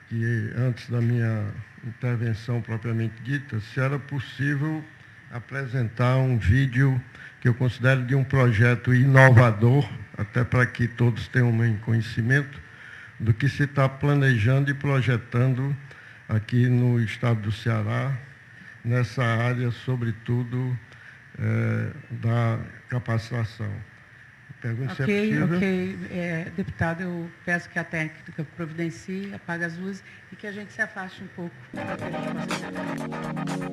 que antes da minha intervenção propriamente dita, se era possível apresentar um vídeo que eu considero de um projeto inovador, até para que todos tenham um conhecimento do que se está planejando e projetando aqui no estado do Ceará, nessa área, sobretudo, da capacitação. Pergunto se é possível. Ok. Deputado, eu peço que a técnica providencie, apague as luzes e que a gente se afaste um pouco para que a gente possa...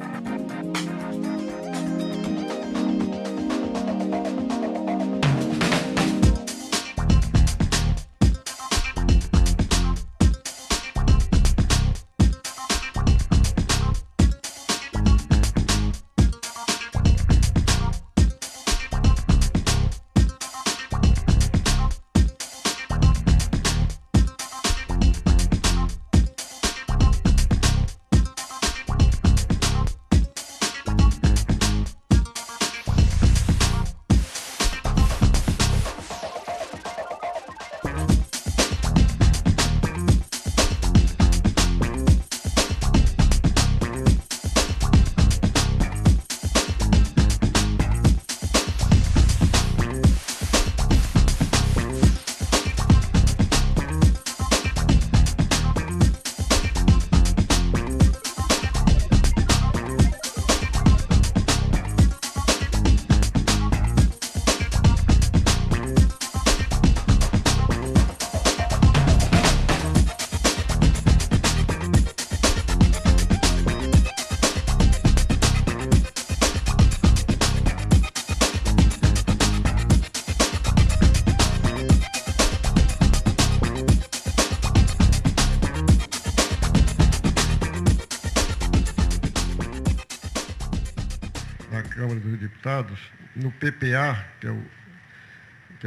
Câmara dos Deputados, no PPA, que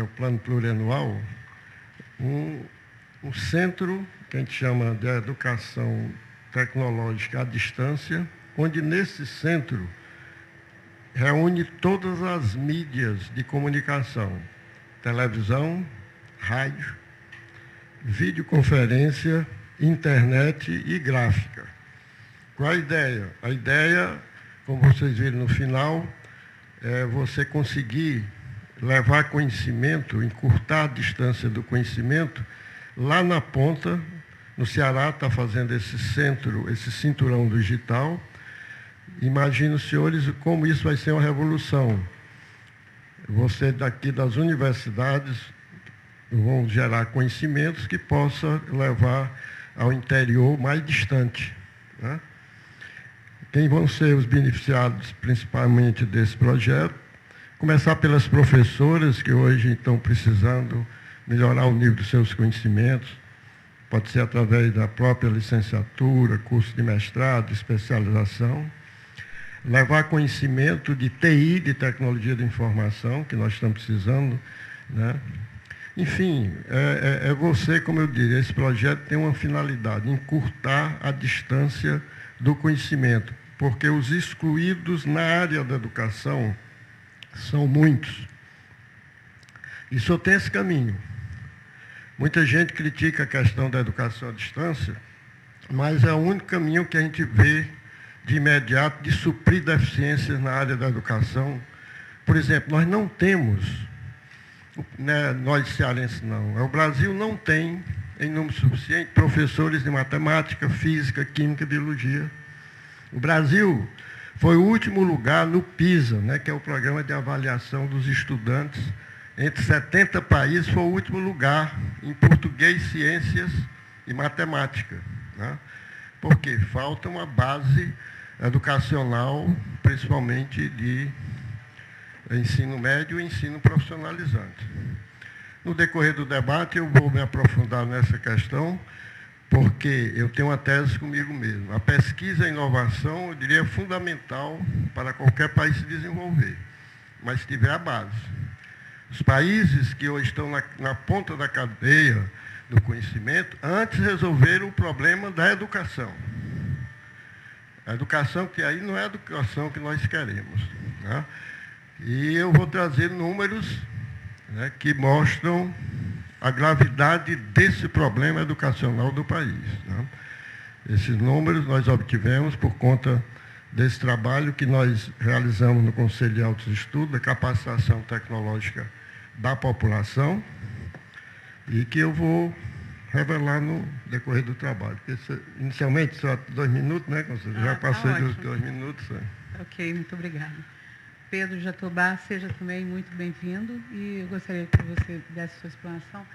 é o Plano Plurianual, um centro que a gente chama de Educação Tecnológica à Distância, onde nesse centro reúne todas as mídias de comunicação, televisão, rádio, videoconferência, internet e gráfica. Qual a ideia? A ideia, como vocês viram no final, é você conseguir levar conhecimento, encurtar a distância do conhecimento, lá na ponta, no Ceará está fazendo esse centro, esse cinturão digital. Imagino, senhores, como isso vai ser uma revolução. Você daqui das universidades vão gerar conhecimentos que possa levar ao interior mais distante, né? Quem vão ser os beneficiados, principalmente, desse projeto? Começar pelas professoras, que hoje estão precisando melhorar o nível dos seus conhecimentos. Pode ser através da própria licenciatura, curso de mestrado, especialização. Levar conhecimento de TI, de tecnologia da informação, que nós estamos precisando, né? Enfim, é você, como eu diria, esse projeto tem uma finalidade, encurtar a distância do conhecimento, porque os excluídos na área da educação são muitos. E só tem esse caminho. Muita gente critica a questão da educação à distância, mas é o único caminho que a gente vê de imediato de suprir deficiências na área da educação. Por exemplo, nós não temos, né, nós cearenses não, o Brasil não tem, em número suficiente, professores de matemática, física, química e biologia. O Brasil foi o último lugar no PISA, né, que é o Programa de Avaliação dos Estudantes. Entre 70 países, foi o último lugar em português, ciências e matemática, né? Porque falta uma base educacional, principalmente de ensino médio e ensino profissionalizante. No decorrer do debate, eu vou me aprofundar nessa questão, porque eu tenho uma tese comigo mesmo. A pesquisa e a inovação, eu diria, é fundamental para qualquer país se desenvolver, mas se tiver a base. Os países que hoje estão na ponta da cadeia do conhecimento, antes resolveram o problema da educação. A educação que aí não é a educação que nós queremos, né? E eu vou trazer números, né, que mostram a gravidade desse problema educacional do país. Né? Esses números nós obtivemos por conta desse trabalho que nós realizamos no Conselho de Altos Estudos, da capacitação tecnológica da população, e que eu vou revelar no decorrer do trabalho. Porque inicialmente só 2 minutos, né, conselheiro? Já passei dos 2 minutos. Né? Ok, muito obrigada. Pedro Jatobá, seja também muito bem-vindo e eu gostaria que você desse sua explanação.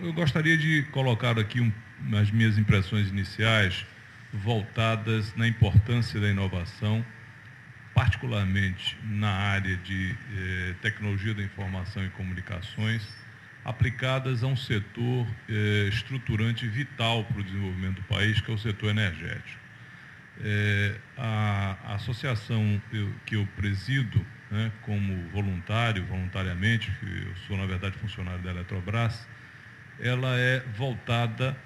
Eu gostaria de colocar aqui as minhas impressões iniciais voltadas na importância da inovação, particularmente na área de tecnologia da informação e comunicações, aplicadas a um setor estruturante vital para o desenvolvimento do país, que é o setor energético. A associação que eu presido, né, como voluntariamente, eu sou, na verdade, funcionário da Eletrobras, ela é voltada,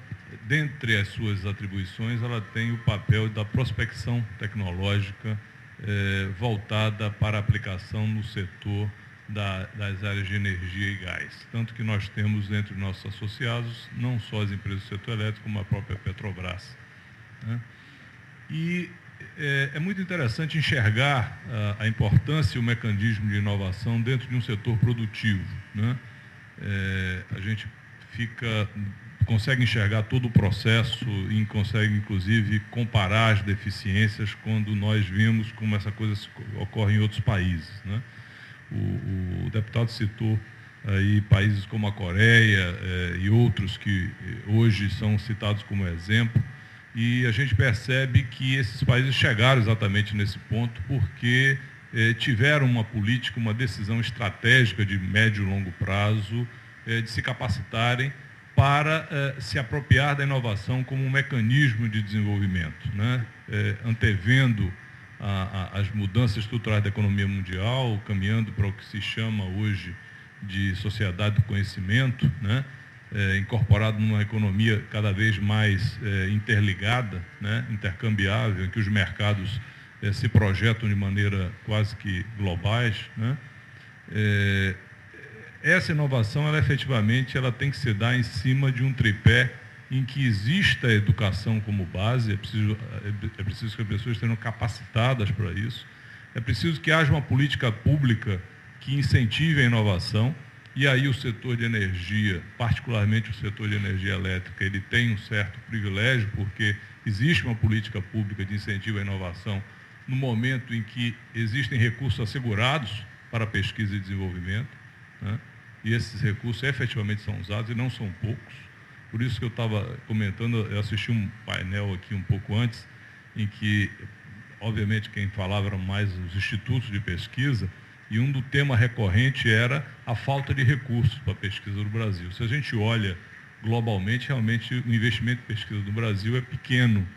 dentre as suas atribuições, ela tem o papel da prospecção tecnológica voltada para a aplicação no setor das áreas de energia e gás. Tanto que nós temos entre nossos associados não só as empresas do setor elétrico, como a própria Petrobras. Né? E é muito interessante enxergar a importância e o mecanismo de inovação dentro de um setor produtivo. Né? A gente consegue enxergar todo o processo e consegue, inclusive, comparar as deficiências quando nós vimos como essa coisa ocorre em outros países. Né? O deputado citou aí países como a Coreia e outros que hoje são citados como exemplo, e a gente percebe que esses países chegaram exatamente nesse ponto porque tiveram uma política, uma decisão estratégica de médio e longo prazo de se capacitarem para se apropriar da inovação como um mecanismo de desenvolvimento, né? Antevendo as mudanças estruturais da economia mundial, caminhando para o que se chama hoje de sociedade do conhecimento, né? Incorporado numa economia cada vez mais interligada, né? Intercambiável, em que os mercados se projetam de maneira quase que globais, né? Essa inovação, ela efetivamente, ela tem que se dar em cima de um tripé em que exista a educação como base, é preciso que as pessoas estejam capacitadas para isso, é preciso que haja uma política pública que incentive a inovação, e aí o setor de energia, particularmente o setor de energia elétrica, ele tem um certo privilégio, porque existe uma política pública de incentivo à inovação no momento em que existem recursos assegurados para pesquisa e desenvolvimento, né? E esses recursos efetivamente são usados e não são poucos. Por isso que eu estava comentando, eu assisti um painel aqui um pouco antes, em que, obviamente, quem falava eram mais os institutos de pesquisa, e um do tema recorrente era a falta de recursos para a pesquisa do Brasil. Se a gente olha globalmente, realmente o investimento em pesquisa do Brasil é pequeno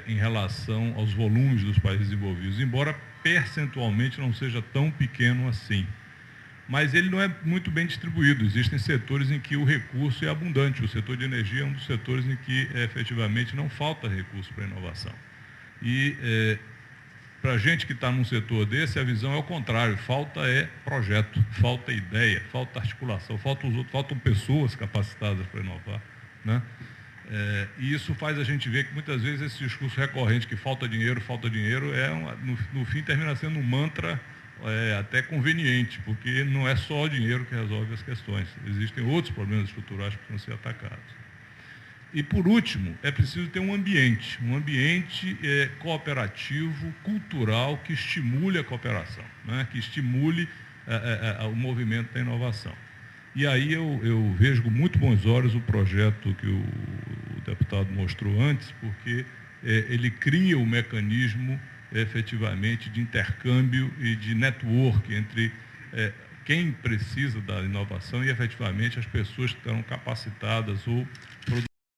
em relação aos volumes dos países desenvolvidos, embora percentualmente não seja tão pequeno assim. Mas ele não é muito bem distribuído. Existem setores em que o recurso é abundante. O setor de energia é um dos setores em que, efetivamente, não falta recurso para a inovação. E, para a gente que está num setor desse, a visão é o contrário. Falta projeto, falta ideia, falta articulação, faltam pessoas capacitadas para inovar. Né? E isso faz a gente ver que, muitas vezes, esse discurso recorrente que falta dinheiro, no fim, termina sendo um mantra até conveniente, porque não é só o dinheiro que resolve as questões. Existem outros problemas estruturais que precisam ser atacados. E, por último, é preciso ter um ambiente cooperativo, cultural, que estimule a cooperação, né? Que estimule o movimento da inovação. E aí eu vejo com muito bons olhos o projeto que o deputado mostrou antes, porque ele cria o mecanismo efetivamente de intercâmbio e de network entre quem precisa da inovação e efetivamente as pessoas que estão capacitadas ou